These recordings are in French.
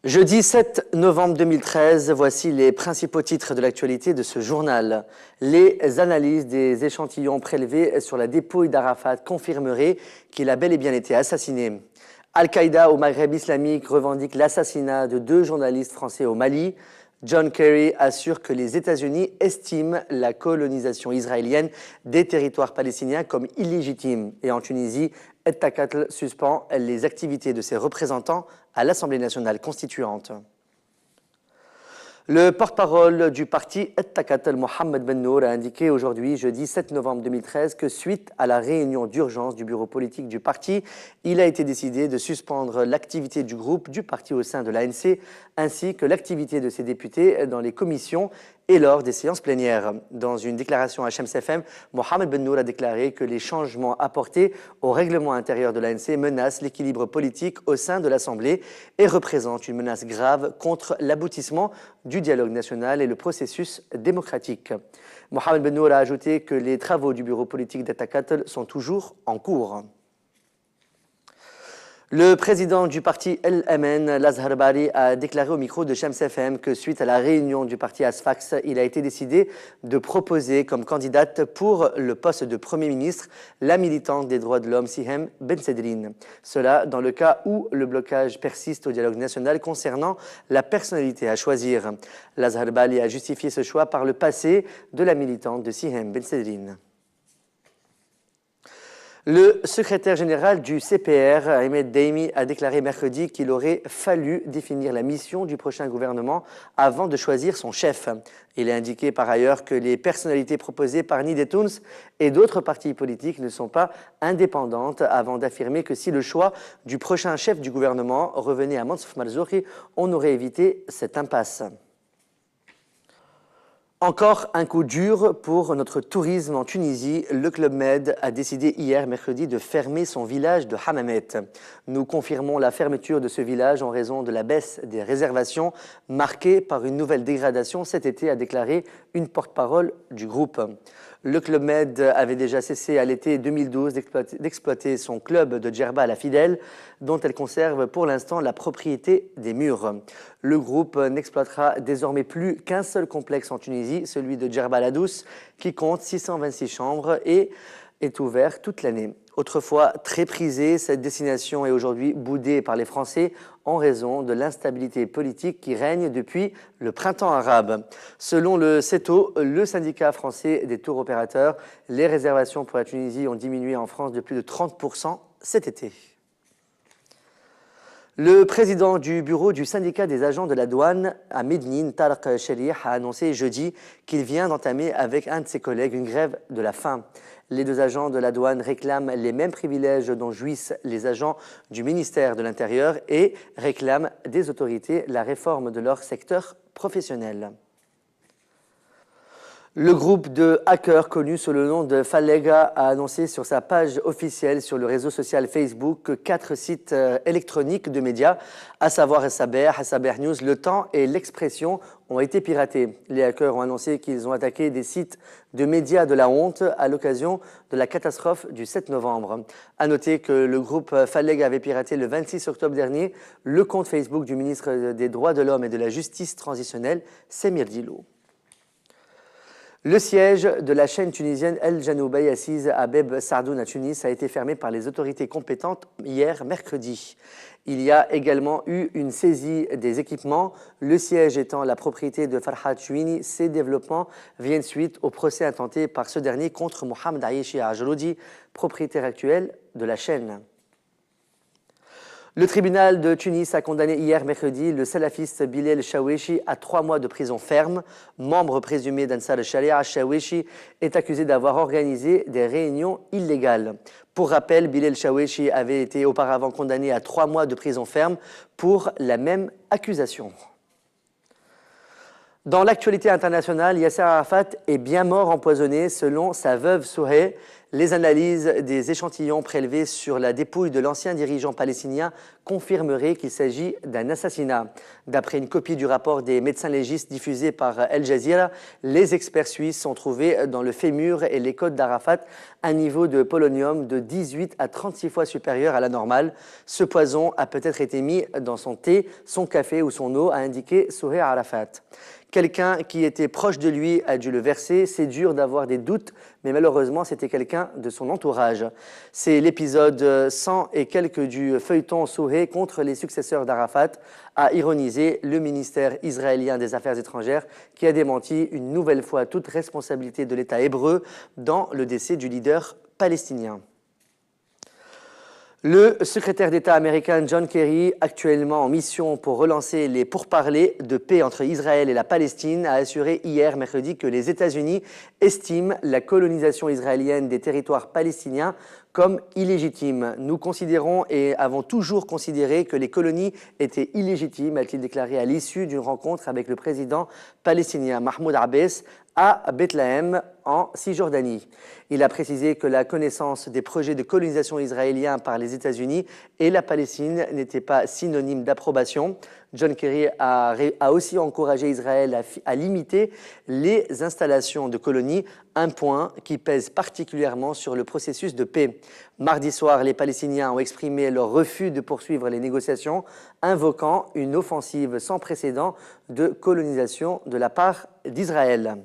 Jeudi 7 novembre 2013, voici les principaux titres de l'actualité de ce journal. Les analyses des échantillons prélevés sur la dépouille d'Arafat confirmeraient qu'il a bel et bien été assassiné. Al-Qaïda au Maghreb islamique revendique l'assassinat de 2 journalistes français au Mali. John Kerry assure que les États-Unis estiment la colonisation israélienne des territoires palestiniens comme illégitime. Et en Tunisie, Ettakatl suspend les activités de ses représentants à l'Assemblée nationale constituante. Le porte-parole du parti Ettakatl, Mohamed Ben Nour, a indiqué aujourd'hui, jeudi 7 novembre 2013, que suite à la réunion d'urgence du bureau politique du parti, il a été décidé de suspendre l'activité du groupe du parti au sein de l'ANC, ainsi que l'activité de ses députés dans les commissions et lors des séances plénières. Dans une déclaration à Shams FM, Mohamed Ben Nour a déclaré que les changements apportés au règlement intérieur de l'ANC menacent l'équilibre politique au sein de l'Assemblée et représentent une menace grave contre l'aboutissement du dialogue national et le processus démocratique. Mohamed Ben Nour a ajouté que les travaux du bureau politique d'Ettakatl sont toujours en cours. Le président du parti El-Amen, Lazhar Bari, a déclaré au micro de Shams FM que suite à la réunion du parti Asfax, il a été décidé de proposer comme candidate pour le poste de Premier ministre la militante des droits de l'homme Sihem Bensedrine. Cela dans le cas où le blocage persiste au dialogue national concernant la personnalité à choisir. Lazhar Bari a justifié ce choix par le passé de la militante de Sihem Bensedrine. Le secrétaire général du CPR, Ahmed Daimi, a déclaré mercredi qu'il aurait fallu définir la mission du prochain gouvernement avant de choisir son chef. Il a indiqué par ailleurs que les personnalités proposées par Nidetouns et d'autres partis politiques ne sont pas indépendantes avant d'affirmer que si le choix du prochain chef du gouvernement revenait à Mansour Marzouki, on aurait évité cette impasse. Encore un coup dur pour notre tourisme en Tunisie. Le Club Med a décidé hier, mercredi, de fermer son village de Hammamet. Nous confirmons la fermeture de ce village en raison de la baisse des réservations marquée par une nouvelle dégradation cet été, a déclaré une porte-parole du groupe. Le Club Med avait déjà cessé à l'été 2012 d'exploiter son club de Djerba à la Fidèle, dont elle conserve pour l'instant la propriété des murs. Le groupe n'exploitera désormais plus qu'un seul complexe en Tunisie, celui de Djerba la Douce, qui compte 626 chambres et est ouvert toute l'année. Autrefois très prisée, cette destination est aujourd'hui boudée par les Français en raison de l'instabilité politique qui règne depuis le printemps arabe. Selon le CETO, le syndicat français des tours opérateurs, les réservations pour la Tunisie ont diminué en France de plus de 30% cet été. Le président du bureau du syndicat des agents de la douane à Médine, Tarek Cherih, a annoncé jeudi qu'il vient d'entamer avec un de ses collègues une grève de la faim. Les 2 agents de la douane réclament les mêmes privilèges dont jouissent les agents du ministère de l'Intérieur et réclament des autorités la réforme de leur secteur professionnel. Le groupe de hackers connu sous le nom de Fallega a annoncé sur sa page officielle sur le réseau social Facebook que 4 sites électroniques de médias, à savoir Saber News, Le Temps et L'Expression, ont été piratés. Les hackers ont annoncé qu'ils ont attaqué des sites de médias de la honte à l'occasion de la catastrophe du 7 novembre. À noter que le groupe Fallega avait piraté le 26 octobre dernier le compte Facebook du ministre des Droits de l'Homme et de la Justice transitionnelle, Semir Dilo. Le siège de la chaîne tunisienne El Janoubaï, assise à Beb Sardoun à Tunis, a été fermé par les autorités compétentes hier mercredi. Il y a également eu une saisie des équipements, le siège étant la propriété de Farhat Chouini. Ces développements viennent suite au procès intenté par ce dernier contre Mohamed Ayeshi Ajroudi, propriétaire actuel de la chaîne. Le tribunal de Tunis a condamné hier mercredi le salafiste Bilal Chaouechi à 3 mois de prison ferme. Membre présumé d'Ansar al-Sharia, Chaouechi est accusé d'avoir organisé des réunions illégales. Pour rappel, Bilal Chaouechi avait été auparavant condamné à 3 mois de prison ferme pour la même accusation. Dans l'actualité internationale, Yasser Arafat est bien mort empoisonné selon sa veuve Souhé. Les analyses des échantillons prélevés sur la dépouille de l'ancien dirigeant palestinien confirmeraient qu'il s'agit d'un assassinat. D'après une copie du rapport des médecins légistes diffusé par Al Jazeera, les experts suisses ont trouvé dans le fémur et les côtes d'Arafat un niveau de polonium de 18 à 36 fois supérieur à la normale. Ce poison a peut-être été mis dans son thé, son café ou son eau, a indiqué Souhair Arafat. Quelqu'un qui était proche de lui a dû le verser. C'est dur d'avoir des doutes, mais malheureusement, c'était quelqu'un de son entourage. C'est l'épisode 100 et quelques du feuilleton Souhair contre les successeurs d'Arafat, a ironisé le ministère israélien des Affaires étrangères, qui a démenti une nouvelle fois toute responsabilité de l'État hébreu dans le décès du leader palestinien. Le secrétaire d'État américain John Kerry, actuellement en mission pour relancer les pourparlers de paix entre Israël et la Palestine, a assuré hier, mercredi, que les États-Unis estiment la colonisation israélienne des territoires palestiniens comme illégitime. Nous considérons et avons toujours considéré que les colonies étaient illégitimes, a-t-il déclaré à l'issue d'une rencontre avec le président palestinien Mahmoud Abbas à Bethléem, en Cisjordanie. Il a précisé que la connaissance des projets de colonisation israéliens par les États-Unis et la Palestine n'était pas synonyme d'approbation. John Kerry a aussi encouragé Israël à limiter les installations de colonies, un point qui pèse particulièrement sur le processus de paix. Mardi soir, les Palestiniens ont exprimé leur refus de poursuivre les négociations, invoquant une offensive sans précédent de colonisation de la part d'Israël.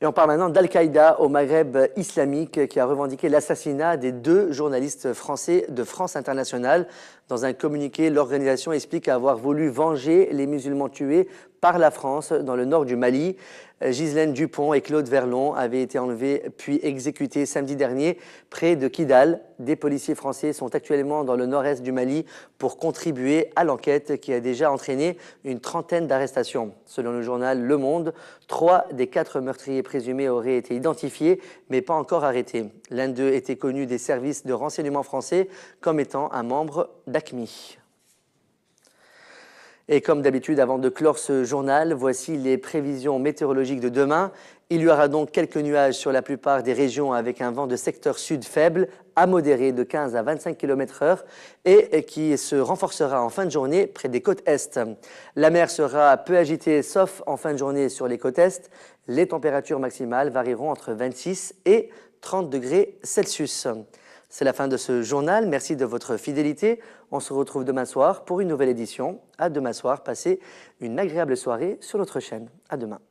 Et on parle maintenant d'Al-Qaïda au Maghreb islamique qui a revendiqué l'assassinat des 2 journalistes français de France Internationale. Dans un communiqué, l'organisation explique avoir voulu venger les musulmans tués par la France dans le nord du Mali. Ghislaine Dupont et Claude Verlon avaient été enlevés puis exécutés samedi dernier près de Kidal. Des policiers français sont actuellement dans le nord-est du Mali pour contribuer à l'enquête qui a déjà entraîné une trentaine d'arrestations. Selon le journal Le Monde, 3 des 4 meurtriers présumés auraient été identifiés mais pas encore arrêtés. L'un d'eux était connu des services de renseignement français comme étant un membre d'AQMI. Et comme d'habitude, avant de clore ce journal, voici les prévisions météorologiques de demain. Il y aura donc quelques nuages sur la plupart des régions avec un vent de secteur sud faible à modéré de 15 à 25 km/h et qui se renforcera en fin de journée près des côtes est. La mer sera peu agitée sauf en fin de journée sur les côtes est. Les températures maximales varieront entre 26 et 30 degrés Celsius. C'est la fin de ce journal. Merci de votre fidélité. On se retrouve demain soir pour une nouvelle édition. À demain soir. Passez une agréable soirée sur notre chaîne. À demain.